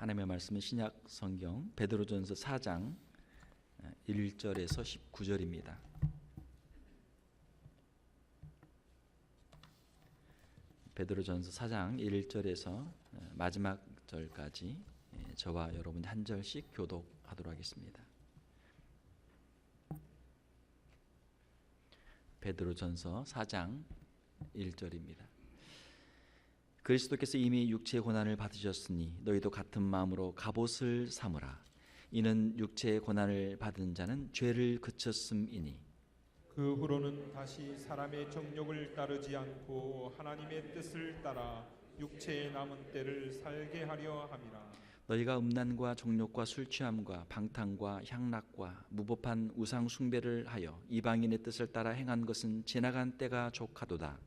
하나님의 말씀은 신약 성경 베드로전서 4장 1절에서 19절입니다. 베드로전서 4장 1절에서 마지막 절까지 저와 여러분이 한 절씩 교독하도록 하겠습니다. 베드로전서 4장 1절입니다. 그리스도께서 이미 육체의 고난을 받으셨으니 너희도 같은 마음으로 갑옷을 삼으라. 이는 육체의 고난을 받은 자는 죄를 그쳤음이니 그 후로는 다시 사람의 정욕을 따르지 않고 하나님의 뜻을 따라 육체의 남은 때를 살게 하려 함이라. 너희가 음란과 정욕과 술 취함과 방탕과 향락과 무법한 우상 숭배를 하여 이방인의 뜻을 따라 행한 것은 지나간 때가 족하도다.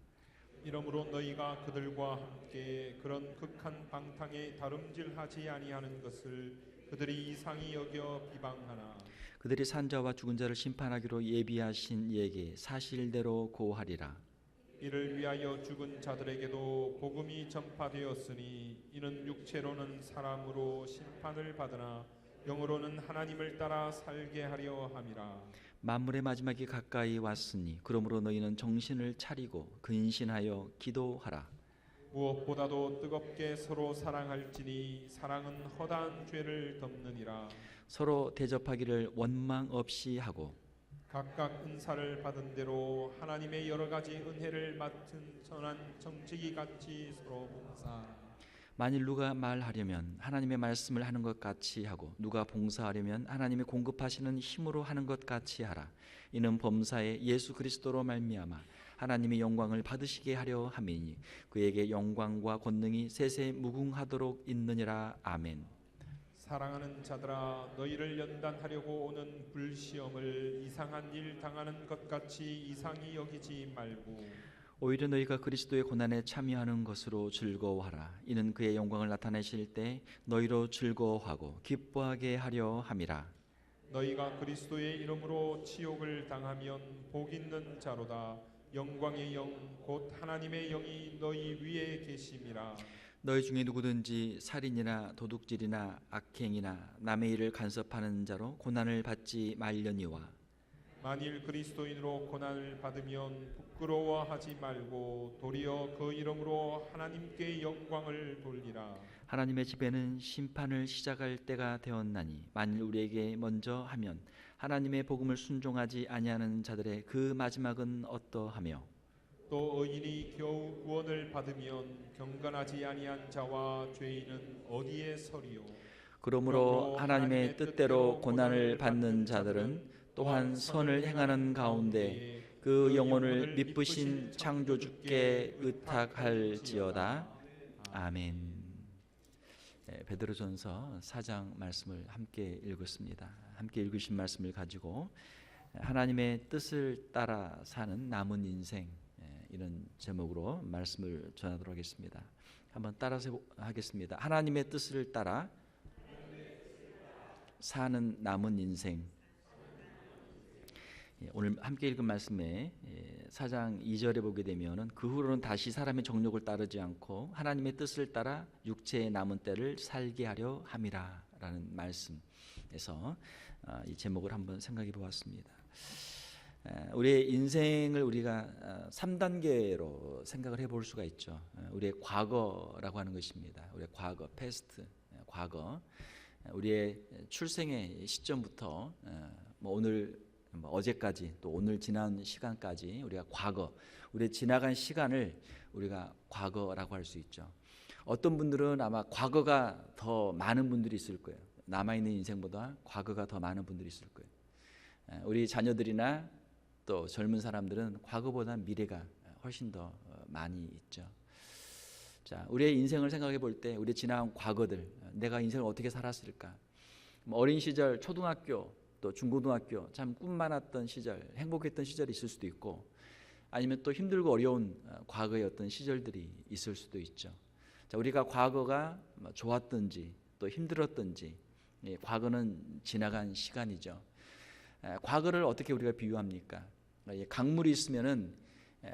이러므로 너희가 그들과 함께 그런 극한 방탕에 다름질하지 아니하는 것을 그들이 이상히 여겨 비방하나 그들이 산자와 죽은 자를 심판하기로 예비하신 이에게 사실대로 고하리라. 이를 위하여 죽은 자들에게도 복음이 전파되었으니 이는 육체로는 사람으로 심판을 받으나 영으로는 하나님을 따라 살게 하려 함이라. 만물의 마지막이 가까이 왔으니 그러므로 너희는 정신을 차리고 근신하여 기도하라. 무엇보다도 뜨겁게 서로 사랑할지니 사랑은 허다한 죄를 덮느니라. 서로 대접하기를 원망 없이 하고 각각 은사를 받은 대로 하나님의 여러 가지 은혜를 맡은 선한 정직이 같이 서로 봉사하라. 만일 누가 말하려면 하나님의 말씀을 하는 것 같이 하고 누가 봉사하려면 하나님이 공급하시는 힘으로 하는 것 같이 하라. 이는 범사에 예수 그리스도로 말미암아 하나님의 영광을 받으시게 하려 함이니 그에게 영광과 권능이 세세 무궁하도록 있느니라. 아멘. 사랑하는 자들아, 너희를 연단하려고 오는 불시험을 이상한 일 당하는 것 같이 이상히 여기지 말고 오히려 너희가 그리스도의 고난에 참여하는 것으로 즐거워하라. 이는 그의 영광을 나타내실 때 너희로 즐거워하고 기뻐하게 하려 함이라. 너희가 그리스도의 이름으로 치욕을 당하면 복 있는 자로다. 영광의 영 곧 하나님의 영이 너희 위에 계심이라. 너희 중에 누구든지 살인이나 도둑질이나 악행이나 남의 일을 간섭하는 자로 고난을 받지 말려니와 만일 그리스도인으로 고난을 받으면 부끄러워하지 말고 도리어 그 이름으로 하나님께 영광을 돌리라. 하나님의 집에는 심판을 시작할 때가 되었나니 만일 우리에게 먼저 하면 하나님의 복음을 순종하지 아니하는 자들의 그 마지막은 어떠하며 또 의인이 겨우 구원을 받으면 경건하지 아니한 자와 죄인은 어디에 서리요. 그러므로 하나님의 뜻대로 고난을 받는 자들은 또한 선을 행하는 가운데 그 영혼을 미쁘신 창조주께 의탁할지어다. 아멘. 베드로전서 4장 말씀을 함께 읽었습니다. 함께 읽으신 말씀을 가지고 하나님의 뜻을 따라 사는 남은 인생, 이런 제목으로 말씀을 전하도록 하겠습니다. 한번 따라서 하겠습니다. 하나님의 뜻을 따라 사는 남은 인생. 오늘 함께 읽은 말씀에 4장 2절에 보게 되면은 그 후로는 다시 사람의 정욕을 따르지 않고 하나님의 뜻을 따라 육체의 남은 때를 살게 하려 함이라라는 말씀에서 이 제목을 한번 생각해 보았습니다. 우리의 인생을 우리가 3단계로 생각을 해볼 수가 있죠. 우리의 과거라고 하는 것입니다. 우리의 과거, 패스트, 과거. 우리의 출생의 시점부터 오늘 어제까지 또 오늘 지난 시간까지 우리가 과거, 우리의 지나간 시간을 우리가 과거라고 할 수 있죠. 어떤 분들은 아마 과거가 더 많은 분들이 있을 거예요. 남아있는 인생보다 과거가 더 많은 분들이 있을 거예요. 우리 자녀들이나 또 젊은 사람들은 과거보다 미래가 훨씬 더 많이 있죠. 자, 우리의 인생을 생각해 볼 때 우리 지나간 과거들, 내가 인생을 어떻게 살았을까? 어린 시절, 초등학교, 또 중고등학교 참 꿈 많았던 시절, 행복했던 시절이 있을 수도 있고 아니면 또 힘들고 어려운 과거의 어떤 시절들이 있을 수도 있죠. 자, 우리가 과거가 좋았든지 또 힘들었든지 과거는 지나간 시간이죠. 과거를 어떻게 우리가 비유합니까? 강물이 있으면은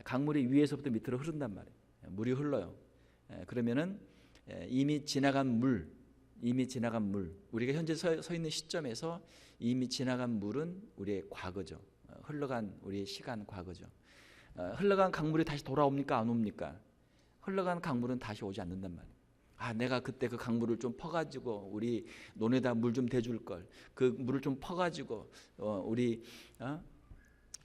강물이 위에서부터 밑으로 흐른단 말이에요. 물이 흘러요. 그러면은 이미 지나간 물, 이미 지나간 물, 우리가 현재 서 있는 시점에서 이미 지나간 물은 우리의 과거죠. 흘러간 우리의 시간 과거죠. 흘러간 강물이 다시 돌아옵니까? 안 옵니까? 흘러간 강물은 다시 오지 않는단 말이에요. 내가 그때 그 강물을 좀 퍼가지고 우리 논에다 물 좀 대줄 걸. 그 물을 좀 퍼가지고 우리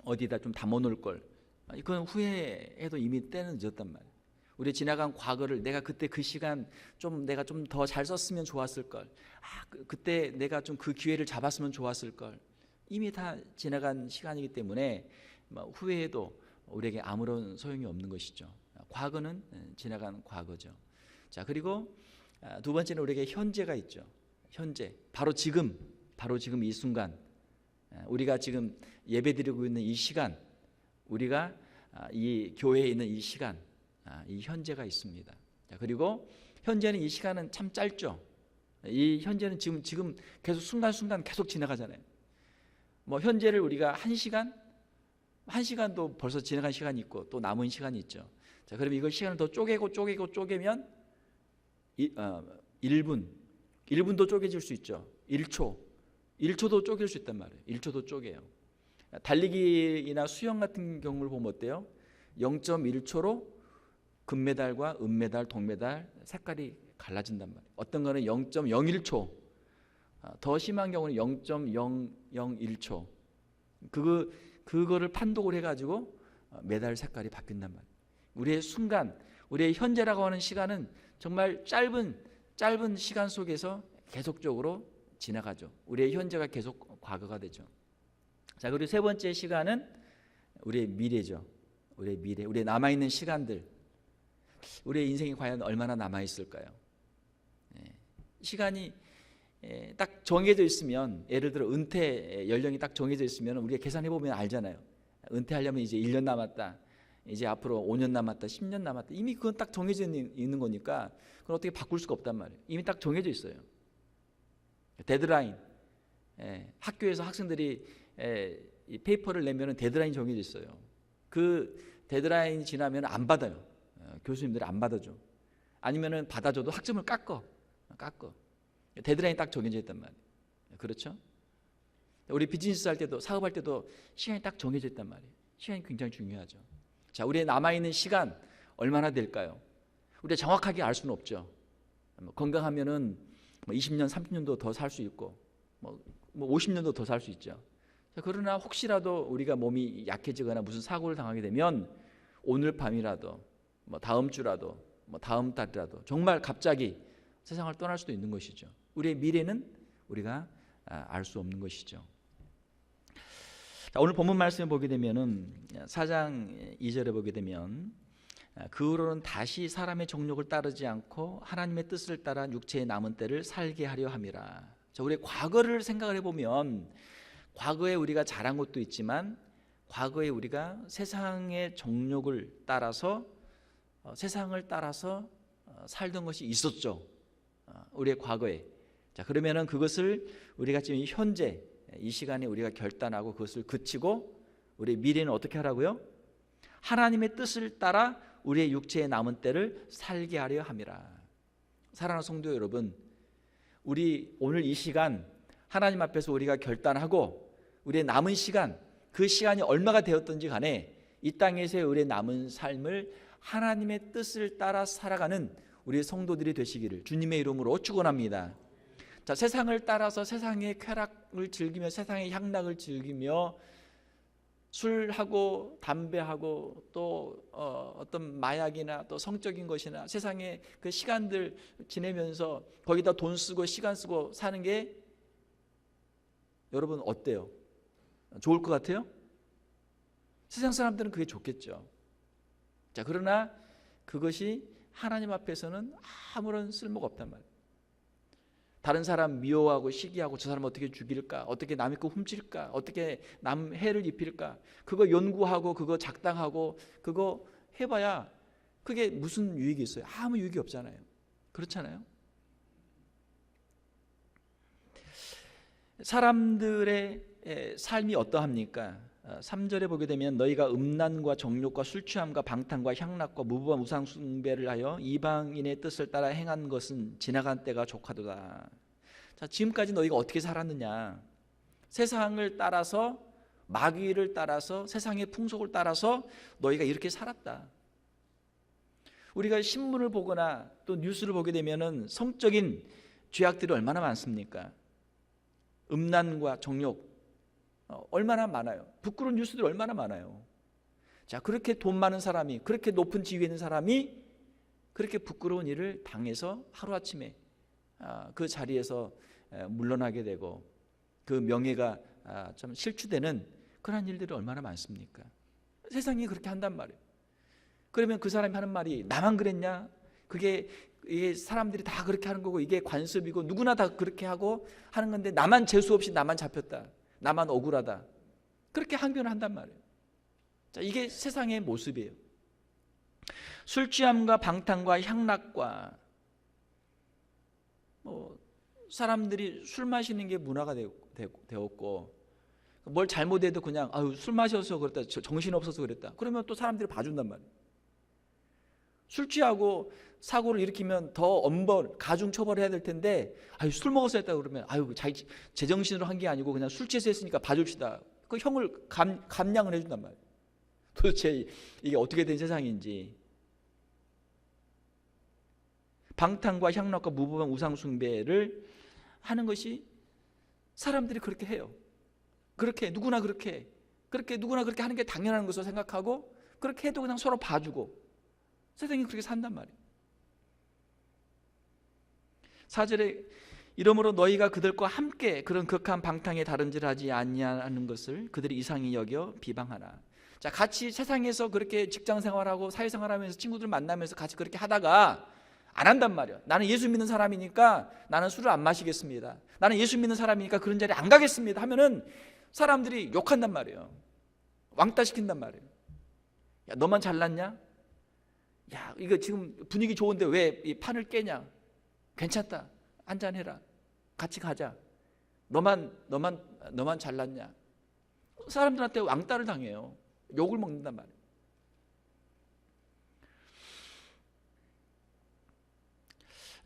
어디다 좀 담아놓을 걸. 그건 후회해도 이미 때는 늦었단 말이에요. 우리 지나간 과거를 내가 그때 그 시간 좀 내가 좀 더 잘 썼으면 좋았을 걸. 그때 내가 좀 그 기회를 잡았으면 좋았을 걸. 이미 다 지나간 시간이기 때문에 후회해도 우리에게 아무런 소용이 없는 것이죠. 과거는 지나간 과거죠. 자, 그리고 두 번째는 우리에게 현재가 있죠. 현재, 바로 지금 이 순간, 우리가 지금 예배드리고 있는 이 시간, 우리가 이 교회에 있는 이 시간, 이 현재가 있습니다. 자, 그리고 현재는 이 시간은 참 짧죠. 이 현재는 지금 계속 순간순간 계속 지나가잖아요. 현재를 우리가 한 시간도 벌써 지나간 시간이 있고 또 남은 시간이 있죠. 자, 그럼 이걸 시간을 더 쪼개면 1분도 쪼개질 수 있죠. 1초도 쪼갤 수 있단 말이에요. 1초도 쪼개요. 달리기나 수영 같은 경우를 보면 어때요? 0.1초로 금메달과 은메달, 동메달 색깔이 갈라진단 말이에요. 어떤 거는 0.01초, 더 심한 경우는 0.001초. 그거를 판독을 해가지고 메달 색깔이 바뀐단 말이에요. 우리의 순간, 우리의 현재라고 하는 시간은 정말 짧은 시간 속에서 계속적으로 지나가죠. 우리의 현재가 계속 과거가 되죠. 자, 그리고 세 번째 시간은 우리의 미래죠. 우리의 미래, 우리의 남아있는 시간들. 우리의 인생이 과연 얼마나 남아있을까요? 시간이 딱 정해져 있으면, 예를 들어 은퇴 연령이 딱 정해져 있으면 우리가 계산해보면 알잖아요. 은퇴하려면 이제 1년 남았다, 이제 앞으로 5년 남았다, 10년 남았다. 이미 그건 딱 정해져 있는 거니까 그건 어떻게 바꿀 수가 없단 말이에요. 이미 딱 정해져 있어요. 데드라인, 학교에서 학생들이 이 페이퍼를 내면 데드라인 정해져 있어요. 그 데드라인이 지나면 안 받아요. 교수님들이 안 받아줘. 아니면은 받아줘도 학점을 깎어. 데드라인이 딱 정해져 있단 말이에요. 그렇죠? 우리 비즈니스 할 때도, 사업할 때도 시간이 딱 정해져 있단 말이에요. 시간이 굉장히 중요하죠. 자, 우리의 남아있는 시간 얼마나 될까요? 우리가 정확하게 알 수는 없죠. 건강하면은 20년, 30년도 더 살 수 있고 50년도 더 살 수 있죠. 자, 그러나 혹시라도 우리가 몸이 약해지거나 무슨 사고를 당하게 되면 오늘 밤이라도 다음 주라도 다음 달이라도 정말 갑자기 세상을 떠날 수도 있는 것이죠. 우리의 미래는 우리가 알 수 없는 것이죠. 자, 오늘 본문 말씀을 보게 되면은 4장 2절에 보게 되면 그 후로는 다시 사람의 정욕을 따르지 않고 하나님의 뜻을 따라 육체의 남은 때를 살게 하려 함이라. 자, 우리의 과거를 생각을 해보면 과거에 우리가 잘한 것도 있지만 과거에 우리가 세상의 정욕을 따라서 세상을 따라서 살던 것이 있었죠. 우리의 과거에. 자, 그러면은 그것을 우리가 지금 현재 이 시간에 우리가 결단하고 그것을 그치고 우리의 미래는 어떻게 하라고요? 하나님의 뜻을 따라 우리의 육체의 남은 때를 살게 하려 함이라. 사랑하는 성도 여러분, 우리 오늘 이 시간 하나님 앞에서 우리가 결단하고 우리의 남은 시간, 그 시간이 얼마가 되었든지 간에 이 땅에서의 우리의 남은 삶을 하나님의 뜻을 따라 살아가는 우리 성도들이 되시기를 주님의 이름으로 축원합니다. 자, 세상을 따라서 세상의 쾌락을 즐기며 세상의 향락을 즐기며 술하고 담배하고 또 어떤 마약이나 또 성적인 것이나 세상의 그 시간들 지내면서 거기다 돈 쓰고 시간 쓰고 사는 게 여러분 어때요? 좋을 것 같아요? 세상 사람들은 그게 좋겠죠. 자, 그러나 그것이 하나님 앞에서는 아무런 쓸모가 없단 말이에요. 다른 사람 미워하고 시기하고 저 사람 어떻게 죽일까, 어떻게 남의 거 훔칠까, 어떻게 남 해를 입힐까, 그거 연구하고 그거 작당하고 그거 해봐야 그게 무슨 유익이 있어요? 아무 유익이 없잖아요. 그렇잖아요. 사람들의 삶이 어떠합니까? 3절에 보게 되면 너희가 음란과 정욕과 술 취함과 방탕과 향락과 무부한 우상 숭배를 하여 이방인의 뜻을 따라 행한 것은 지나간 때가 족하도다. 자, 지금까지 너희가 어떻게 살았느냐? 세상을 따라서, 마귀를 따라서, 세상의 풍속을 따라서 너희가 이렇게 살았다. 우리가 신문을 보거나 또 뉴스를 보게 되면은 성적인 죄악들이 얼마나 많습니까? 음란과 정욕 얼마나 많아요. 부끄러운 뉴스들이 얼마나 많아요. 자, 그렇게 돈 많은 사람이, 그렇게 높은 지위에 있는 사람이 그렇게 부끄러운 일을 당해서 하루아침에 그 자리에서 물러나게 되고 그 명예가 좀 실추되는 그런 일들이 얼마나 많습니까? 세상이 그렇게 한단 말이에요. 그러면 그 사람이 하는 말이 나만 그랬냐? 이게 사람들이 다 그렇게 하는 거고 이게 관습이고 누구나 다 그렇게 하고 하는 건데 나만 재수 없이 나만 잡혔다. 나만 억울하다. 그렇게 항변을 한단 말이에요. 자, 이게 세상의 모습이에요. 술 취함과 방탕과 향락과 사람들이 술 마시는 게 문화가 되었고 뭘 잘못해도 그냥 술 마셔서 그랬다. 정신없어서 그랬다. 그러면 또 사람들이 봐준단 말이에요. 술 취하고 사고를 일으키면 더 엄벌, 가중 처벌해야 될 텐데 술 먹어서 했다 그러면 자기 제정신으로 한 게 아니고 그냥 술 취해서 했으니까 봐줍시다. 그 형을 감량을 해준단 말이에요. 도대체 이게 어떻게 된 세상인지. 방탕과 향락과 무부한 우상 숭배를 하는 것이 사람들이 그렇게 해요. 그렇게 누구나 그렇게 누구나 그렇게 하는 게 당연한 것으로 생각하고 그렇게 해도 그냥 서로 봐주고 세상이 그렇게 산단 말이에요. 4절에 이러므로 너희가 그들과 함께 그런 극한 방탕에 다른질하지 아니하는 것을 그들이 이상히 여겨 비방하라. 자, 같이 세상에서 그렇게 직장 생활하고 사회생활하면서 친구들 만나면서 같이 그렇게 하다가 안 한단 말이야. 나는 예수 믿는 사람이니까 나는 술을 안 마시겠습니다. 나는 예수 믿는 사람이니까 그런 자리에 안 가겠습니다 하면은 사람들이 욕한단 말이에요. 왕따 시킨단 말이에요. 야, 너만 잘났냐? 야, 이거 지금 분위기 좋은데 왜 이 판을 깨냐? 괜찮다. 한잔해라. 같이 가자. 너만 잘났냐? 사람들한테 왕따를 당해요. 욕을 먹는단 말이에요.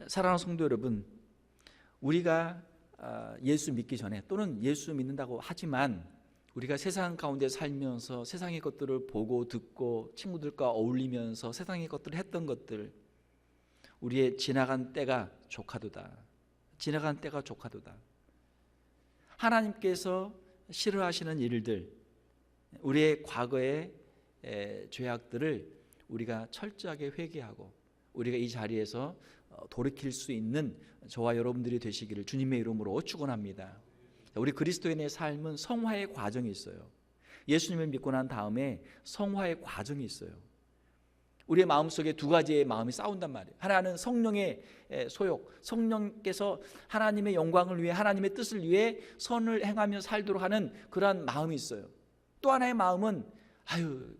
사랑하는 성도 여러분, 우리가 예수 믿기 전에 또는 예수 믿는다고 하지만 우리가 세상 가운데 살면서 세상의 것들을 보고 듣고 친구들과 어울리면서 세상의 것들을 했던 것들, 우리의 지나간 때가 조카도다. 지나간 때가 조카도다. 하나님께서 싫어하시는 일들, 우리의 과거의 죄악들을 우리가 철저하게 회개하고 우리가 이 자리에서 돌이킬 수 있는 저와 여러분들이 되시기를 주님의 이름으로 축원합니다. 우리 그리스도인의 삶은 성화의 과정이 있어요. 예수님을 믿고 난 다음에 성화의 과정이 있어요. 우리의 마음속에 두 가지의 마음이 싸운단 말이에요. 하나는 성령의 소욕, 성령께서 하나님의 영광을 위해 하나님의 뜻을 위해 선을 행하며 살도록 하는 그러한 마음이 있어요. 또 하나의 마음은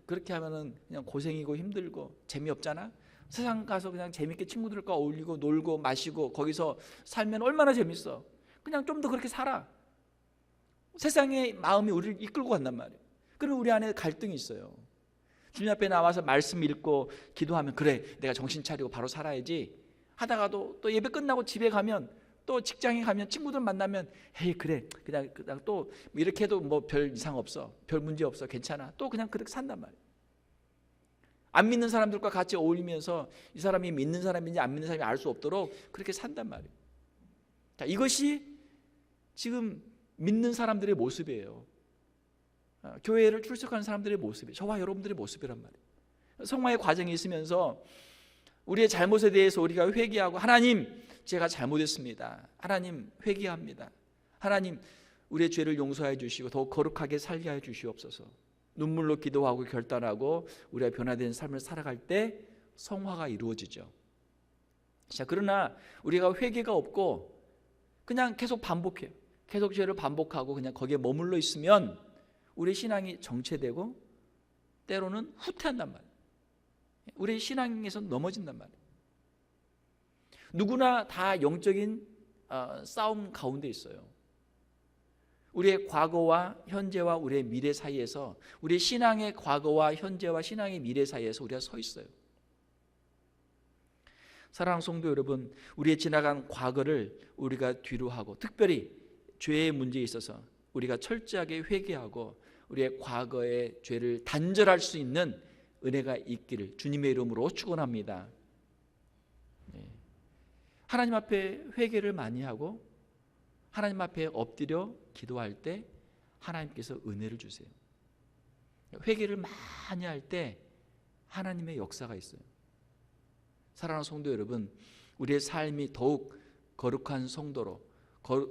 그렇게 하면은 그냥 고생이고 힘들고 재미없잖아. 세상 가서 그냥 재밌게 친구들과 어울리고 놀고 마시고 거기서 살면 얼마나 재밌어. 그냥 좀 더 그렇게 살아. 세상의 마음이 우리를 이끌고 간단 말이에요. 그러면 우리 안에 갈등이 있어요. 주님 앞에 나와서 말씀 읽고 기도하면 그래 내가 정신 차리고 바로 살아야지 하다가도 또 예배 끝나고 집에 가면 또 직장에 가면 친구들 만나면 헤이 그래 그냥 또 이렇게 해도 뭐 별 이상 없어. 별 문제 없어. 괜찮아. 또 그냥 그렇게 산단 말이에요. 안 믿는 사람들과 같이 어울리면서 이 사람이 믿는 사람인지 안 믿는 사람이 알 수 없도록 그렇게 산단 말이에요. 자, 이것이 지금 믿는 사람들의 모습이에요. 교회를 출석하는 사람들의 모습이에요. 저와 여러분들의 모습이란 말이에요. 성화의 과정이 있으면서 우리의 잘못에 대해서 우리가 회개하고 하나님 제가 잘못했습니다. 하나님 회개합니다. 하나님 우리의 죄를 용서해 주시고 더욱 거룩하게 살게 해 주시옵소서. 눈물로 기도하고 결단하고 우리가 변화된 삶을 살아갈 때 성화가 이루어지죠. 자, 그러나 우리가 회개가 없고 그냥 계속 반복해요. 계속 죄를 반복하고 그냥 거기에 머물러 있으면 우리의 신앙이 정체되고 때로는 후퇴한단 말이에요. 우리의 신앙에서 넘어진단 말이에요. 누구나 다 영적인 싸움 가운데 있어요. 우리의 과거와 현재와 우리의 미래 사이에서, 우리의 신앙의 과거와 현재와 신앙의 미래 사이에서 우리가 서 있어요. 사랑하는 성도 여러분, 우리의 지나간 과거를 우리가 뒤로 하고, 특별히 죄의 문제에 있어서 우리가 철저하게 회개하고 우리의 과거의 죄를 단절할 수 있는 은혜가 있기를 주님의 이름으로 축원합니다. 하나님 앞에 회개를 많이 하고 하나님 앞에 엎드려 기도할 때 하나님께서 은혜를 주세요. 회개를 많이 할 때 하나님의 역사가 있어요. 사랑하는 성도 여러분, 우리의 삶이 더욱 거룩한 성도로,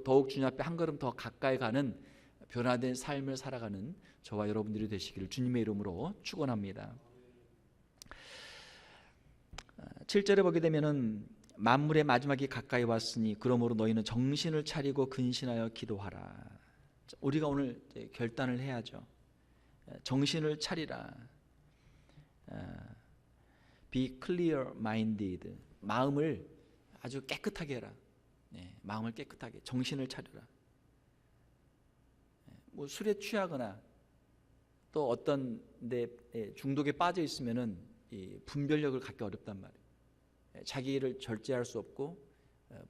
더욱 주님 앞에 한 걸음 더 가까이 가는 변화된 삶을 살아가는 저와 여러분들이 되시기를 주님의 이름으로 축원합니다. 7절에 보게 되면은 만물의 마지막이 가까이 왔으니 그러므로 너희는 정신을 차리고 근신하여 기도하라. 우리가 오늘 결단을 해야죠. 정신을 차리라. Be clear minded. 마음을 아주 깨끗하게 해라. 마음을 깨끗하게, 정신을 차려라. 뭐 술에 취하거나 또 어떤 데 중독에 빠져 있으면은 이 분별력을 갖기 어렵단 말이에요. 자기를 절제할 수 없고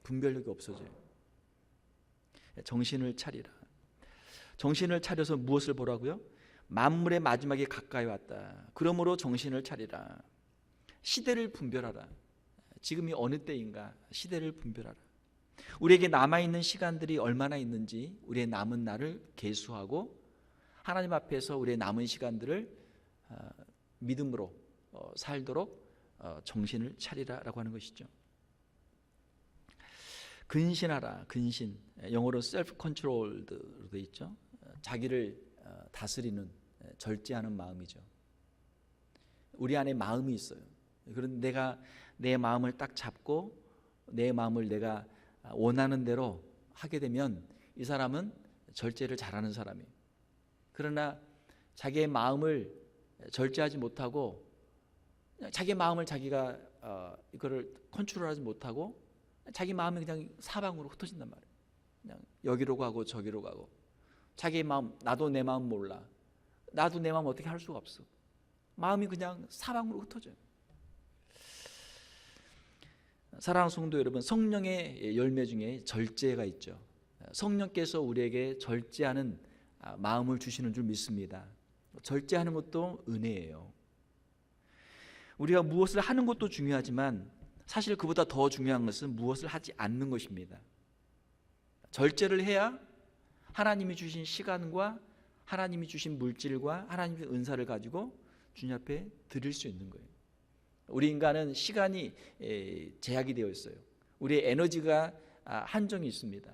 분별력이 없어져요. 정신을 차리라. 정신을 차려서 무엇을 보라고요? 만물의 마지막이 가까이 왔다. 그러므로 정신을 차리라. 시대를 분별하라. 지금이 어느 때인가 시대를 분별하라. 우리에게 남아있는 시간들이 얼마나 있는지 우리의 남은 날을 계수하고 하나님 앞에서 우리의 남은 시간들을 믿음으로 살도록 정신을 차리라라고 하는 것이죠. 근신하라. 근신, 영어로 self controlled로 되어 있죠. 자기를 다스리는, 절제하는 마음이죠. 우리 안에 마음이 있어요. 그런데 내가 내 마음을 딱 잡고 내 마음을 내가 원하는 대로 하게 되면 이 사람은 절제를 잘하는 사람이에요. 그러나 자기의 마음을 절제하지 못하고 자기 마음을 자기가 이거를 컨트롤하지 못하고 자기 마음이 그냥 사방으로 흩어진단 말이에요. 그냥 여기로 가고 저기로 가고 자기 마음, 나도 내 마음 몰라. 나도 내 마음 어떻게 할 수가 없어. 마음이 그냥 사방으로 흩어져요. 사랑하는 성도 여러분, 성령의 열매 중에 절제가 있죠. 성령께서 우리에게 절제하는 마음을 주시는 줄 믿습니다. 절제하는 것도 은혜예요. 우리가 무엇을 하는 것도 중요하지만 사실 그보다 더 중요한 것은 무엇을 하지 않는 것입니다. 절제를 해야 하나님이 주신 시간과 하나님이 주신 물질과 하나님의 은사를 가지고 주님 앞에 드릴 수 있는 거예요. 우리 인간은 시간이 제약이 되어 있어요. 우리의 에너지가 한정이 있습니다.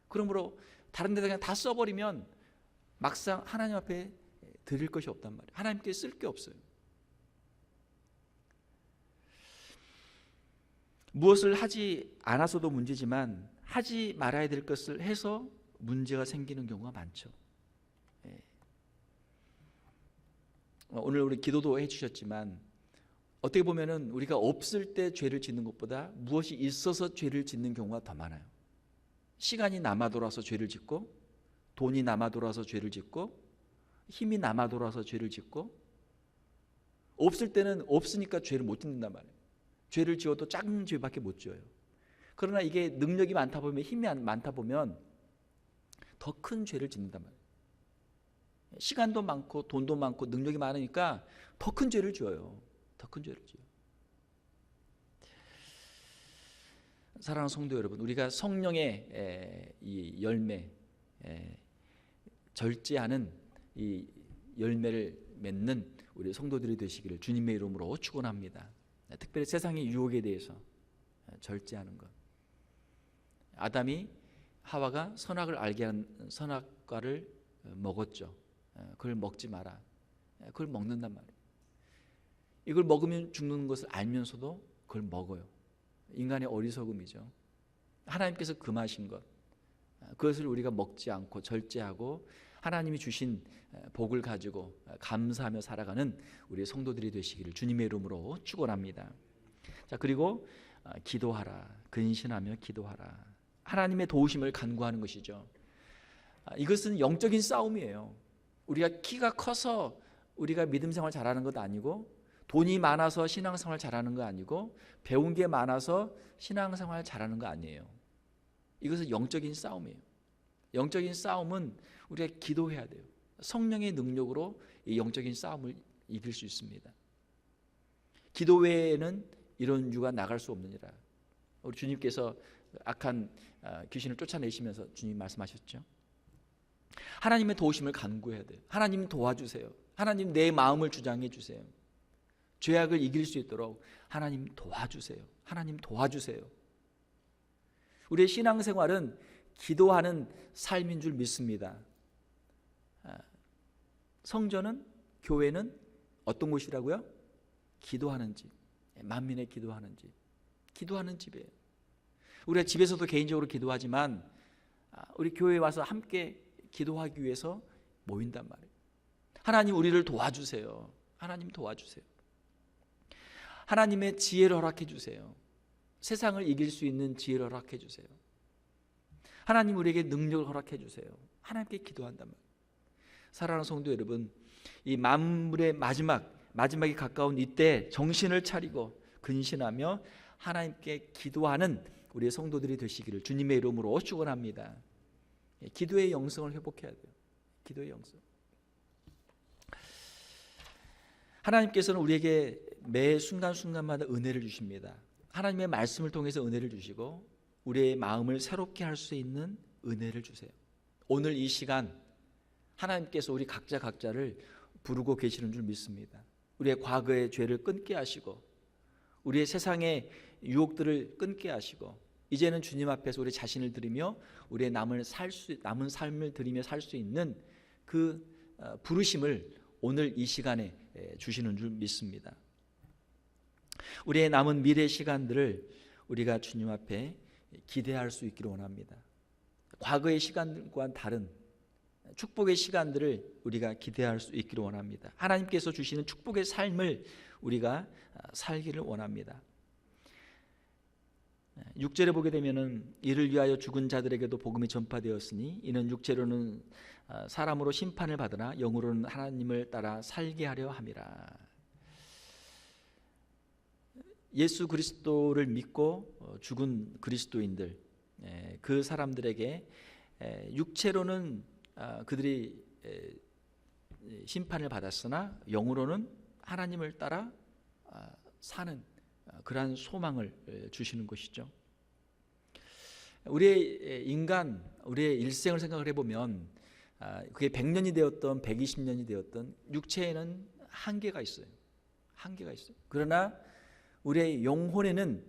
그러므로 다른 데다 그냥 다 써버리면 막상 하나님 앞에 드릴 것이 없단 말이에요. 하나님께 쓸 게 없어요. 무엇을 하지 않아서도 문제지만 하지 말아야 될 것을 해서 문제가 생기는 경우가 많죠. 오늘 우리 기도도 해주셨지만 어떻게 보면은 우리가 없을 때 죄를 짓는 것보다 무엇이 있어서 죄를 짓는 경우가 더 많아요. 시간이 남아 돌아서 죄를 짓고, 돈이 남아 돌아서 죄를 짓고, 힘이 남아 돌아서 죄를 짓고, 없을 때는 없으니까 죄를 못 짓는단 말이에요. 죄를 지어도 작은 죄밖에 못 지어요. 그러나 이게 능력이 많다 보면, 힘이 많다 보면 더 큰 죄를 짓는단 말이에요. 시간도 많고 돈도 많고 능력이 많으니까 더 큰 죄를 지어요. 더 큰 죄를 지어요. 사랑하는 성도 여러분, 우리가 성령의 이 열매, 절제하는 이 열매를 맺는 우리 성도들이 되시기를 주님의 이름으로 축원합니다. 특별히 세상의 유혹에 대해서 절제하는 것. 아담이 하와가 선악을 알게 한 선악과를 먹었죠. 그걸 먹지 마라. 그걸 먹는단 말이에요. 이걸 먹으면 죽는 것을 알면서도 그걸 먹어요. 인간의 어리석음이죠. 하나님께서 금하신 것, 그것을 우리가 먹지 않고 절제하고 하나님이 주신 복을 가지고 감사하며 살아가는 우리 성도들이 되시기를 주님의 이름으로 축원합니다. 자, 그리고 기도하라. 근신하며 기도하라. 하나님의 도우심을 간구하는 것이죠. 이것은 영적인 싸움이에요. 우리가 키가 커서 우리가 믿음 생활 잘하는 것도 아니고, 돈이 많아서 신앙생활 잘하는 거 아니고, 배운 게 많아서 신앙생활 잘하는 거 아니에요. 이것은 영적인 싸움이에요. 영적인 싸움은 우리가 기도해야 돼요. 성령의 능력으로 이 영적인 싸움을 이길 수 있습니다. 기도 외에는 이런 유가 나갈 수 없느니라. 우리 주님께서 악한 귀신을 쫓아내시면서 주님 말씀하셨죠. 하나님의 도우심을 간구해야 돼요. 하나님 도와주세요. 하나님 내 마음을 주장해 주세요. 죄악을 이길 수 있도록 하나님 도와주세요. 하나님 도와주세요. 우리의 신앙생활은 기도하는 삶인 줄 믿습니다. 성전은, 교회는 어떤 곳이라고요? 기도하는 집, 만민의 기도하는 집, 기도하는 집이에요. 우리가 집에서도 개인적으로 기도하지만 우리 교회에 와서 함께 기도하기 위해서 모인단 말이에요. 하나님 우리를 도와주세요. 하나님 도와주세요. 하나님의 지혜를 허락해 주세요. 세상을 이길 수 있는 지혜를 허락해 주세요. 하나님 우리에게 능력을 허락해 주세요. 하나님께 기도한단 말이에요. 사랑하는 성도 여러분, 이 만물의 마지막에 가까운 이때 정신을 차리고 근신하며 하나님께 기도하는 우리의 성도들이 되시기를 주님의 이름으로 축원합니다. 기도의 영성을 회복해야 돼요. 기도의 영성. 하나님께서는 우리에게 매 순간순간마다 은혜를 주십니다. 하나님의 말씀을 통해서 은혜를 주시고 우리의 마음을 새롭게 할 수 있는 은혜를 주세요. 오늘 이 시간 하나님께서 우리 각자를 부르고 계시는 줄 믿습니다. 우리의 과거의 죄를 끊게 하시고 우리의 세상의 유혹들을 끊게 하시고 이제는 주님 앞에서 우리 자신을 드리며 우리의 남은 삶을 드리며 살 수 있는 그 부르심을 오늘 이 시간에 주시는 줄 믿습니다. 우리의 남은 미래 시간들을 우리가 주님 앞에 기대할 수 있기를 원합니다. 과거의 시간과는 다른 축복의 시간들을 우리가 기대할 수 있기를 원합니다. 하나님께서 주시는 축복의 삶을 우리가 살기를 원합니다. 6절에 보게 되면은 이를 위하여 죽은 자들에게도 복음이 전파되었으니 이는 육체로는 사람으로 심판을 받으나 영으로는 하나님을 따라 살게 하려 함이라. 예수 그리스도를 믿고 죽은 그리스도인들, 그 사람들에게 육체로는 그들이 심판을 받았으나 영으로는 하나님을 따라 사는 그러한 소망을 주시는 것이죠. 우리의 인간, 우리의 일생을 생각을 해보면 그게 100년이 되었던 120년이 되었던 육체에는 한계가 있어요. 한계가 있어요. 그러나 우리의 영혼에는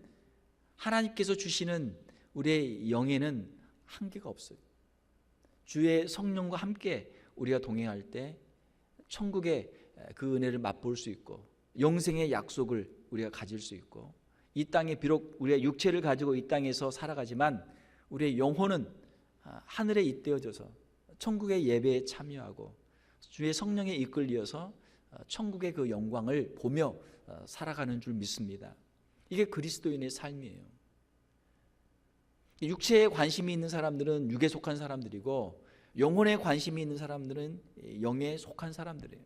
하나님께서 주시는 우리의 영에는 한계가 없어요. 주의 성령과 함께 우리가 동행할 때 천국의 그 은혜를 맛볼 수 있고 영생의 약속을 우리가 가질 수 있고 이 땅에 비록 우리의 육체를 가지고 이 땅에서 살아가지만 우리의 영혼은 하늘에 잇대어져서 천국의 예배에 참여하고 주의 성령에 이끌려서 천국의 그 영광을 보며 살아가는 줄 믿습니다. 이게 그리스도인의 삶이에요. 육체에 관심이 있는 사람들은 육에 속한 사람들이고 영혼에 관심이 있는 사람들은 영에 속한 사람들이에요.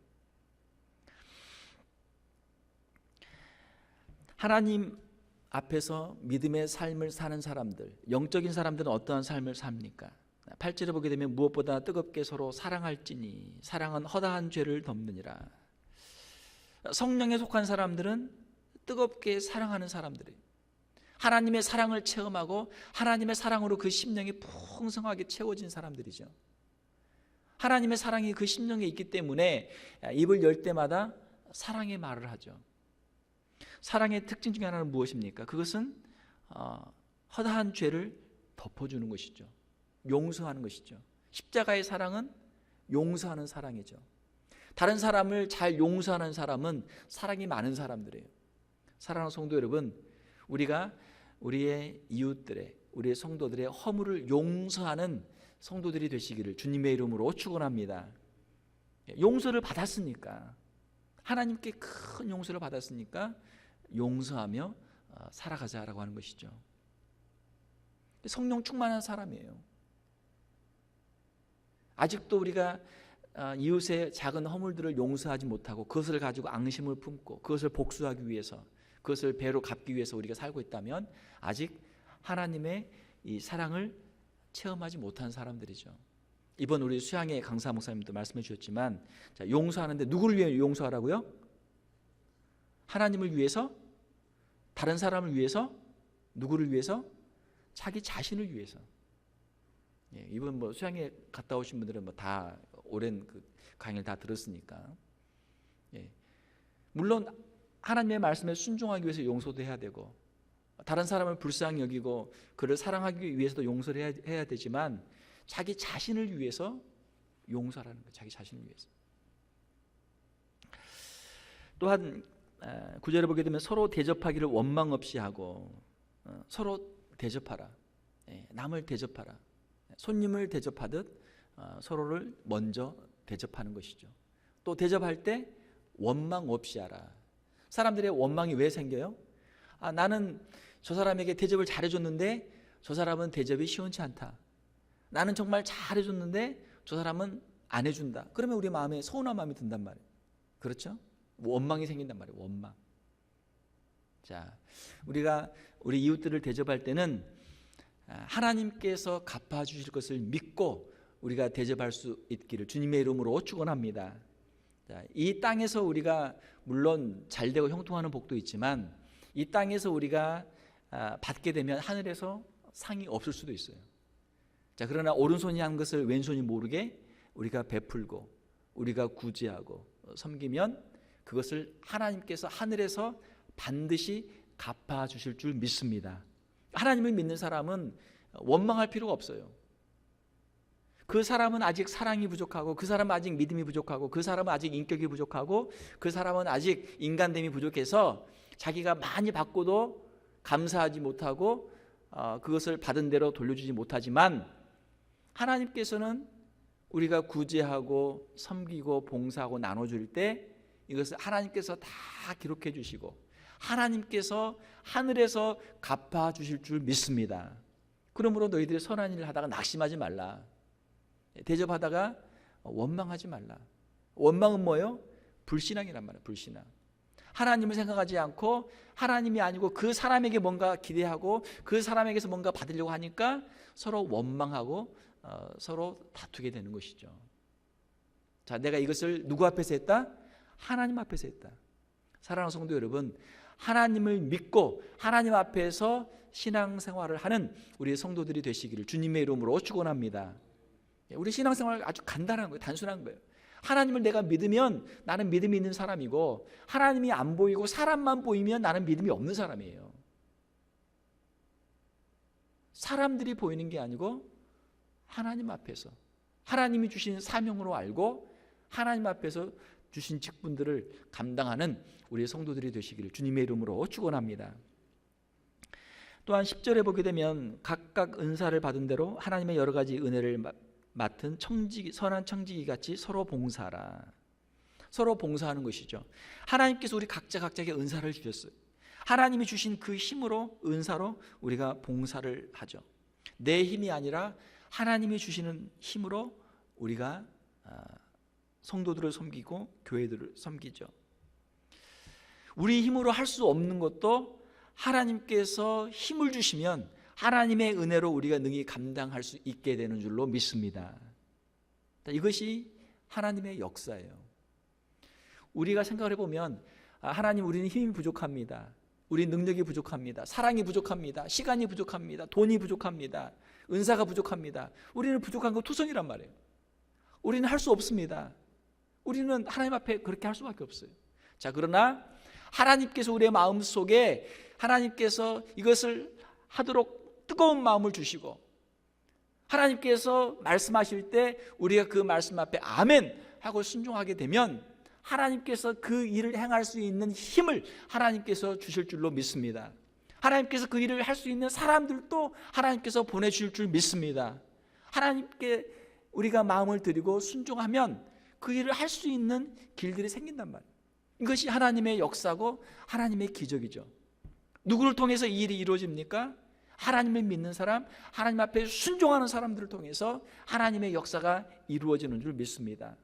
하나님 앞에서 믿음의 삶을 사는 사람들, 영적인 사람들은 어떠한 삶을 삽니까? 8절에 보게 되면 무엇보다 뜨겁게 서로 사랑할지니 사랑은 허다한 죄를 덮느니라. 성령에 속한 사람들은 뜨겁게 사랑하는 사람들이에요. 하나님의 사랑을 체험하고 하나님의 사랑으로 그 심령이 풍성하게 채워진 사람들이죠. 하나님의 사랑이 그 심령에 있기 때문에 입을 열 때마다 사랑의 말을 하죠. 사랑의 특징 중에 하나는 무엇입니까? 그것은 허다한 죄를 덮어주는 것이죠. 용서하는 것이죠. 십자가의 사랑은 용서하는 사랑이죠. 다른 사람을 잘 용서하는 사람은 사랑이 많은 사람들이에요. 사랑하는 성도 여러분, 우리가 우리의 이웃들의, 우리의 성도들의 허물을 용서하는 성도들이 되시기를 주님의 이름으로 축원합니다. 용서를 받았으니까, 하나님께 큰 용서를 받았으니까 용서하며 살아가자라고 하는 것이죠. 성령 충만한 사람이에요. 아직도 우리가 이웃의 작은 허물들을 용서하지 못하고 그것을 가지고 앙심을 품고 그것을 복수하기 위해서, 그것을 배로 갚기 위해서 우리가 살고 있다면 아직 하나님의 이 사랑을 체험하지 못한 사람들이죠. 이번 우리 수양의 강사 목사님도 말씀해 주셨지만, 자, 용서하는데 누구를 위해 용서하라고요? 하나님을 위해서? 다른 사람을 위해서? 누구를 위해서? 자기 자신을 위해서. 예, 이번 뭐 수양에 갔다 오신 분들은 뭐 다 오랜 그 강의를 다 들었으니까. 예, 물론 하나님의 말씀에 순종하기 위해서 용서도 해야 되고, 다른 사람을 불쌍히 여기고 그를 사랑하기 위해서도 용서를 해야 되지만, 자기 자신을 위해서 용서하라는 거예요. 자기 자신을 위해서. 또한 9절에 보게 되면 서로 대접하기를 원망 없이 하고, 서로 대접하라. 남을 대접하라. 손님을 대접하듯 서로를 먼저 대접하는 것이죠. 또 대접할 때 원망 없이 하라. 사람들의 원망이 왜 생겨요? 나는 저 사람에게 대접을 잘해줬는데 저 사람은 대접이 시원치 않다. 나는 정말 잘해줬는데 저 사람은 안 해준다. 그러면 우리 마음에 서운한 마음이 든단 말이에요. 그렇죠? 원망이 생긴단 말이에요. 원망. 자, 우리가 우리 이웃들을 대접할 때는 하나님께서 갚아주실 것을 믿고 우리가 대접할 수 있기를 주님의 이름으로 축원합니다. 자, 이 땅에서 우리가 물론 잘되고 형통하는 복도 있지만, 이 땅에서 우리가 받게 되면 하늘에서 상이 없을 수도 있어요. 자, 그러나 오른손이 한 것을 왼손이 모르게 우리가 베풀고 우리가 구제하고 섬기면 그것을 하나님께서 하늘에서 반드시 갚아주실 줄 믿습니다. 하나님을 믿는 사람은 원망할 필요가 없어요. 그 사람은 아직 사랑이 부족하고, 그 사람은 아직 믿음이 부족하고, 그 사람은 아직 인격이 부족하고, 그 사람은 아직 인간됨이 부족해서 자기가 많이 받고도 감사하지 못하고 그것을 받은 대로 돌려주지 못하지만, 하나님께서는 우리가 구제하고 섬기고 봉사하고 나눠줄 때 이것을 하나님께서 다 기록해 주시고 하나님께서 하늘에서 갚아주실 줄 믿습니다. 그러므로 너희들이 선한 일을 하다가 낙심하지 말라. 대접하다가 원망하지 말라. 원망은 뭐예요? 불신앙이란 말이에요. 불신앙. 하나님을 생각하지 않고 하나님이 아니고 그 사람에게 뭔가 기대하고 그 사람에게서 뭔가 받으려고 하니까 서로 원망하고 서로 다투게 되는 것이죠. 자, 내가 이것을 누구 앞에서 했다? 하나님 앞에서 했다. 사랑하는 성도 여러분, 하나님을 믿고 하나님 앞에서 신앙생활을 하는 우리 성도들이 되시기를 주님의 이름으로 축원합니다. 우리 신앙생활 아주 간단한 거예요. 단순한 거예요. 하나님을 내가 믿으면 나는 믿음이 있는 사람이고, 하나님이 안 보이고 사람만 보이면 나는 믿음이 없는 사람이에요. 사람들이 보이는 게 아니고 하나님 앞에서 하나님이 주신 사명으로 알고 하나님 앞에서 주신 직분들을 감당하는 우리 성도들이 되시기를 주님의 이름으로 축원합니다. 또한 10절에 보게 되면 각각 은사를 받은 대로 하나님의 여러 가지 은혜를 맡은 선한 청지기 같이 서로 봉사하라. 서로 봉사하는 것이죠. 하나님께서 우리 각자에게 은사를 주셨어요. 하나님이 주신 그 힘으로, 은사로 우리가 봉사를 하죠. 내 힘이 아니라 하나님이 주시는 힘으로 우리가 성도들을 섬기고 교회들을 섬기죠. 우리 힘으로 할 수 없는 것도 하나님께서 힘을 주시면 하나님의 은혜로 우리가 능히 감당할 수 있게 되는 줄로 믿습니다. 이것이 하나님의 역사예요. 우리가 생각을 해보면 하나님, 우리는 힘이 부족합니다. 우리 능력이 부족합니다. 사랑이 부족합니다. 시간이 부족합니다. 돈이 부족합니다. 은사가 부족합니다. 우리는 부족한 거 투성이란 말이에요. 우리는 할 수 없습니다. 우리는 하나님 앞에 그렇게 할 수밖에 없어요. 자, 그러나 하나님께서 우리의 마음속에 하나님께서 이것을 하도록 뜨거운 마음을 주시고 하나님께서 말씀하실 때 우리가 그 말씀 앞에 아멘 하고 순종하게 되면 하나님께서 그 일을 행할 수 있는 힘을 하나님께서 주실 줄로 믿습니다. 하나님께서 그 일을 할 수 있는 사람들도 하나님께서 보내주실 줄 믿습니다. 하나님께 우리가 마음을 드리고 순종하면 그 일을 할 수 있는 길들이 생긴단 말이에요. 이것이 하나님의 역사고 하나님의 기적이죠. 누구를 통해서 이 일이 이루어집니까? 하나님을 믿는 사람, 하나님 앞에 순종하는 사람들을 통해서 하나님의 역사가 이루어지는 줄 믿습니다.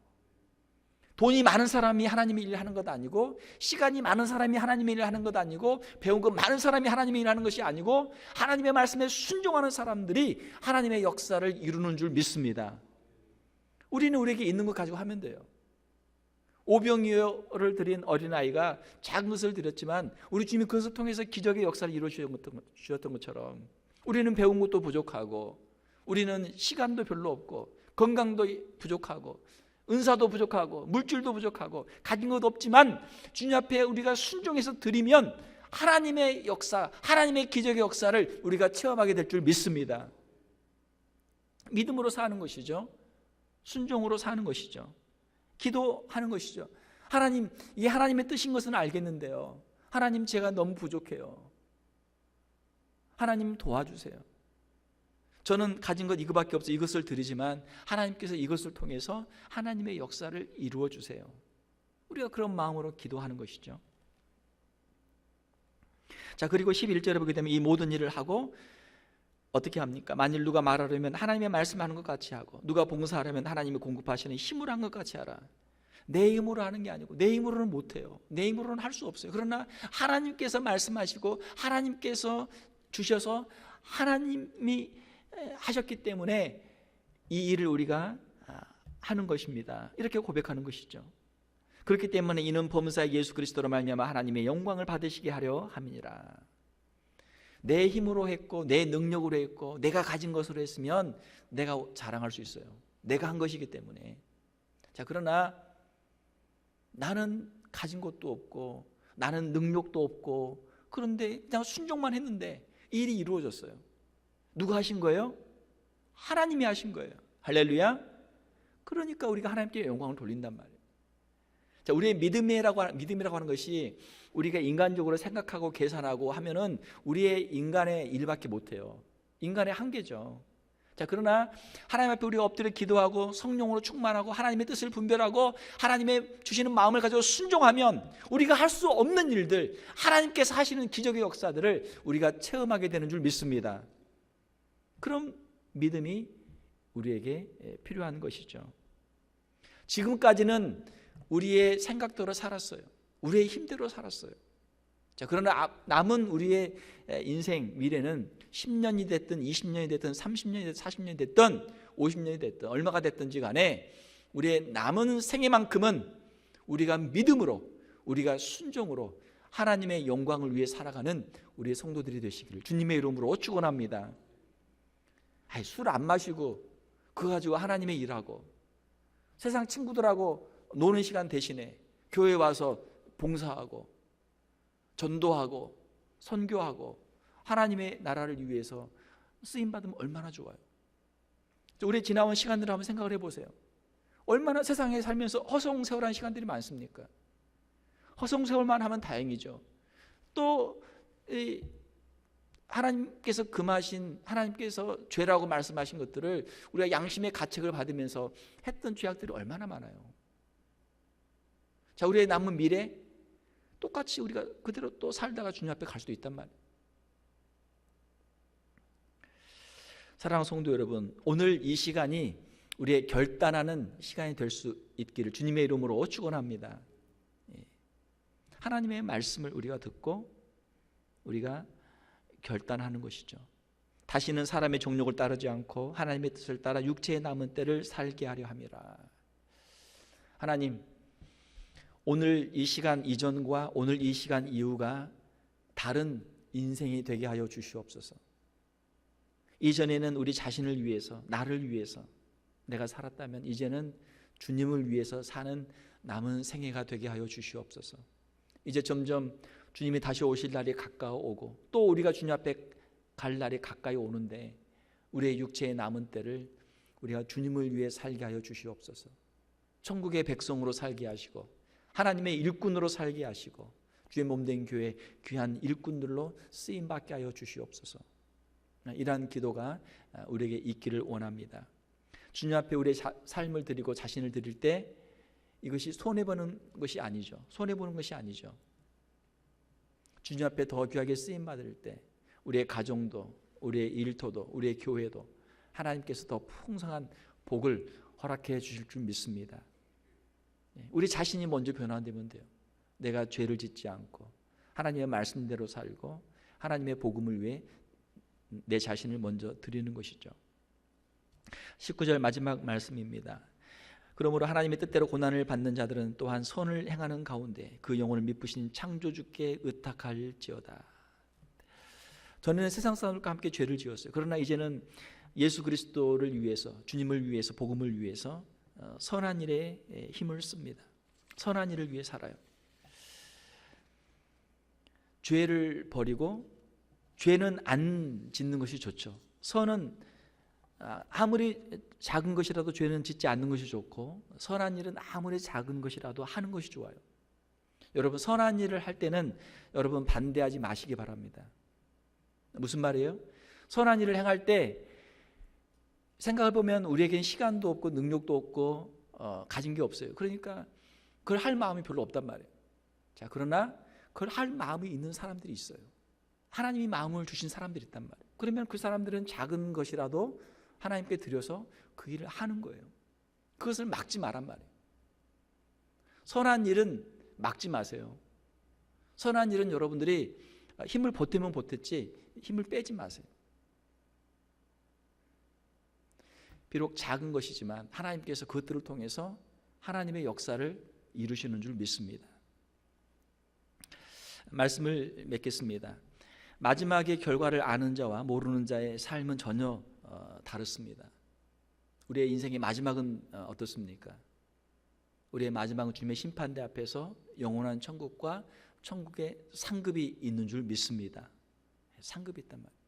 돈이 많은 사람이 하나님의 일을 하는 것 아니고, 시간이 많은 사람이 하나님의 일을 하는 것 아니고, 배운 거 많은 사람이 하나님의 일을 하는 것이 아니고, 하나님의 말씀에 순종하는 사람들이 하나님의 역사를 이루는 줄 믿습니다. 우리는 우리에게 있는 것 가지고 하면 돼요. 오병이어를 드린 어린아이가 작은 것을 드렸지만 우리 주님이 그것을 통해서 기적의 역사를 이루어 주셨던 것처럼, 우리는 배운 것도 부족하고, 우리는 시간도 별로 없고, 건강도 부족하고, 은사도 부족하고, 물질도 부족하고, 가진 것 없지만 주님 앞에 우리가 순종해서 드리면 하나님의 역사, 하나님의 기적의 역사를 우리가 체험하게 될 줄 믿습니다. 믿음으로 사는 것이죠. 순종으로 사는 것이죠. 기도하는 것이죠. 하나님, 이게 하나님의 뜻인 것은 알겠는데요, 하나님, 제가 너무 부족해요. 하나님 도와주세요. 저는 가진 것 이거밖에 없어요. 이것을 드리지만 하나님께서 이것을 통해서 하나님의 역사를 이루어 주세요. 우리가 그런 마음으로 기도하는 것이죠. 자, 그리고 11절에 보게 되면 이 모든 일을 하고 어떻게 합니까? 만일 누가 말하려면 하나님의 말씀하는 것 같이 하고, 누가 봉사하려면 하나님이 공급하시는 힘으로 한 것 같이 하라. 내 힘으로 하는 게 아니고, 내 힘으로는 못해요. 내 힘으로는 할 수 없어요. 그러나 하나님께서 말씀하시고 하나님께서 주셔서 하나님이 하셨기 때문에 이 일을 우리가 하는 것입니다. 이렇게 고백하는 것이죠. 그렇기 때문에 이는 범사의 예수 그리스도로 말미암아 하나님의 영광을 받으시게 하려 함이니라. 내 힘으로 했고, 내 능력으로 했고, 내가 가진 것으로 했으면 내가 자랑할 수 있어요. 내가 한 것이기 때문에. 자, 그러나 나는 가진 것도 없고, 나는 능력도 없고, 그런데 그냥 순종만 했는데 이 일이 이루어졌어요. 누가 하신 거예요? 하나님이 하신 거예요. 할렐루야. 그러니까 우리가 하나님께 영광을 돌린단 말이에요. 자, 우리의 믿음이라고 하는 것이 우리가 인간적으로 생각하고 계산하고 하면은 우리의 인간의 일밖에 못해요. 인간의 한계죠. 자, 그러나 하나님 앞에 우리가 엎드려 기도하고 성령으로 충만하고 하나님의 뜻을 분별하고 하나님의 주시는 마음을 가지고 순종하면 우리가 할 수 없는 일들, 하나님께서 하시는 기적의 역사들을 우리가 체험하게 되는 줄 믿습니다. 그런 믿음이 우리에게 필요한 것이죠. 지금까지는 우리의 생각대로 살았어요. 우리의 힘대로 살았어요. 자, 그러나 남은 우리의 인생 미래는 10년이 됐든 20년이 됐든 30년이 됐든 40년이 됐든 50년이 됐든 얼마가 됐든지 간에 우리의 남은 생애만큼은 우리가 믿음으로, 우리가 순종으로 하나님의 영광을 위해 살아가는 우리의 성도들이 되시기를 주님의 이름으로 축원합니다. 술 안 마시고 그거 가지고 하나님의 일하고, 세상 친구들하고 노는 시간 대신에 교회 와서 봉사하고 전도하고 선교하고 하나님의 나라를 위해서 쓰임받으면 얼마나 좋아요. 우리 지나온 시간들을 한번 생각을 해보세요. 얼마나 세상에 살면서 허송세월한 시간들이 많습니까? 허송세월만 하면 다행이죠. 또 하나님께서 금하신, 하나님께서 죄라고 말씀하신 것들을 우리가 양심의 가책을 받으면서 했던 죄악들이 얼마나 많아요. 자, 우리의 남은 미래 똑같이 우리가 그대로 또 살다가 주님 앞에 갈 수도 있단 말이에요. 사랑하는 성도 여러분, 오늘 이 시간이 우리의 결단하는 시간이 될 수 있기를 주님의 이름으로 축원합니다. 하나님의 말씀을 우리가 듣고 우리가 결단하는 것이죠. 다시는 사람의 정욕을 따르지 않고 하나님의 뜻을 따라 육체의 남은 때를 살게 하려 함이라. 하나님, 오늘 이 시간 이전과 오늘 이 시간 이후가 다른 인생이 되게 하여 주시옵소서. 이전에는 우리 자신을 위해서, 나를 위해서 내가 살았다면 이제는 주님을 위해서 사는 남은 생애가 되게 하여 주시옵소서. 이제 점점 주님이 다시 오실 날이 가까워 오고 또 우리가 주님 앞에 갈 날이 가까이 오는데 우리의 육체의 남은 때를 우리가 주님을 위해 살게 하여 주시옵소서. 천국의 백성으로 살게 하시고 하나님의 일꾼으로 살게 하시고 주의 몸된 교회 귀한 일꾼들로 쓰임받게 하여 주시옵소서. 이러한 기도가 우리에게 있기를 원합니다. 주님 앞에 우리의 삶을 드리고 자신을 드릴 때 이것이 손해보는 것이 아니죠. 손해보는 것이 아니죠. 주님 앞에 더 귀하게 쓰임받을 때 우리의 가정도, 우리의 일터도 우리의 교회도 하나님께서 더 풍성한 복을 허락해 주실 줄 믿습니다. 우리 자신이 먼저 변화되면 돼요. 내가 죄를 짓지 않고 하나님의 말씀대로 살고 하나님의 복음을 위해 내 자신을 먼저 드리는 것이죠. 19절 마지막 말씀입니다. 그러므로 하나님의 뜻대로 고난을 받는 자들은 또한 선을 행하는 가운데 그 영혼을 미쁘신 창조주께 의탁할지어다. 전에는 세상 사람들과 함께 죄를 지었어요. 그러나 이제는 예수 그리스도를 위해서, 주님을 위해서, 복음을 위해서 선한 일에 힘을 씁니다. 선한 일을 위해 살아요. 죄를 버리고 죄는 안 짓는 것이 좋죠. 선은 아무리 작은 것이라도 죄는 짓지 않는 것이 좋고 선한 일은 아무리 작은 것이라도 하는 것이 좋아요. 여러분 선한 일을 할 때는 여러분 반대하지 마시기 바랍니다. 무슨 말이에요? 선한 일을 행할 때 생각해 보면 우리에겐 시간도 없고 능력도 없고 가진 게 없어요. 그러니까 그걸 할 마음이 별로 없단 말이에요. 자, 그러나 그걸 할 마음이 있는 사람들이 있어요. 하나님이 마음을 주신 사람들이 있단 말이에요. 그러면 그 사람들은 작은 것이라도 하나님께 드려서 그 일을 하는 거예요. 그것을 막지 말란 말이에요. 선한 일은 막지 마세요. 선한 일은 여러분들이 힘을 보태면 보탰지 힘을 빼지 마세요. 비록 작은 것이지만 하나님께서 그것들을 통해서 하나님의 역사를 이루시는 줄 믿습니다. 말씀을 맺겠습니다. 마지막의 결과를 아는 자와 모르는 자의 삶은 전혀 다릅니다. 우리의 인생의 마지막은 어떻습니까? 우리의 마지막은 주님의 심판대 앞에서 영원한 천국과 천국의 상급이 있는 줄 믿습니다. 상급이 있단 말이에요.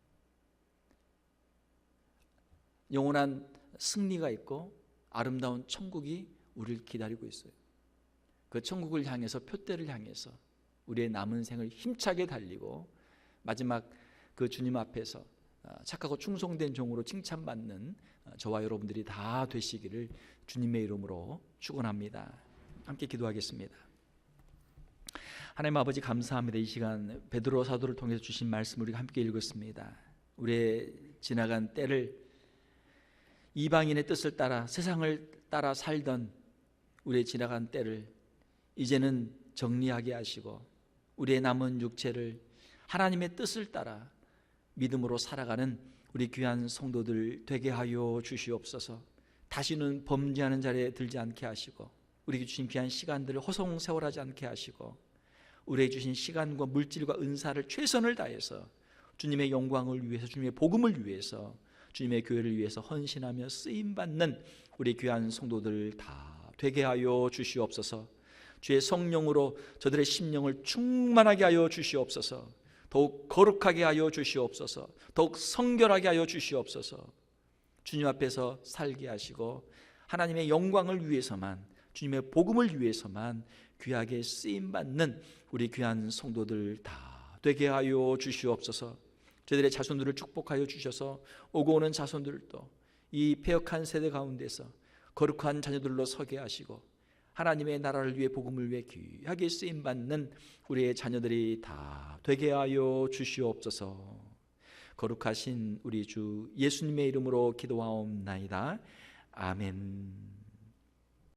영원한 승리가 있고 아름다운 천국이 우리를 기다리고 있어요. 그 천국을 향해서 표대를 향해서 우리의 남은 생을 힘차게 달리고 마지막 그 주님 앞에서 착하고 충성된 종으로 칭찬받는 저와 여러분들이 다 되시기를 주님의 이름으로 축원합니다. 함께 기도하겠습니다. 하나님 아버지 감사합니다. 이 시간 베드로 사도를 통해서 주신 말씀 우리가 함께 읽었습니다. 우리의 지나간 때를 이방인의 뜻을 따라 세상을 따라 살던 우리의 지나간 때를 이제는 정리하게 하시고 우리의 남은 육체를 하나님의 뜻을 따라 믿음으로 살아가는 우리 귀한 성도들 되게 하여 주시옵소서. 다시는 범죄하는 자리에 들지 않게 하시고 우리에게 주신 귀한 시간들을 허송세월하지 않게 하시고 우리에게 주신 시간과 물질과 은사를 최선을 다해서 주님의 영광을 위해서 주님의 복음을 위해서 주님의 교회를 위해서 헌신하며 쓰임받는 우리 귀한 성도들 다 되게 하여 주시옵소서. 주의 성령으로 저들의 심령을 충만하게 하여 주시옵소서. 더욱 거룩하게 하여 주시옵소서. 더욱 성결하게 하여 주시옵소서. 주님 앞에서 살게 하시고 하나님의 영광을 위해서만 주님의 복음을 위해서만 귀하게 쓰임받는 우리 귀한 성도들 다 되게 하여 주시옵소서. 저희들의 자손들을 축복하여 주셔서 오고 오는 자손들도 이 패역한 세대 가운데서 거룩한 자녀들로 서게 하시고 하나님의 나라를 위해 복음을 위해 귀하게 쓰임받는 우리의 자녀들이 다 되게 하여 주시옵소서. 거룩하신 우리 주 예수님의 이름으로 기도하옵나이다. 아멘.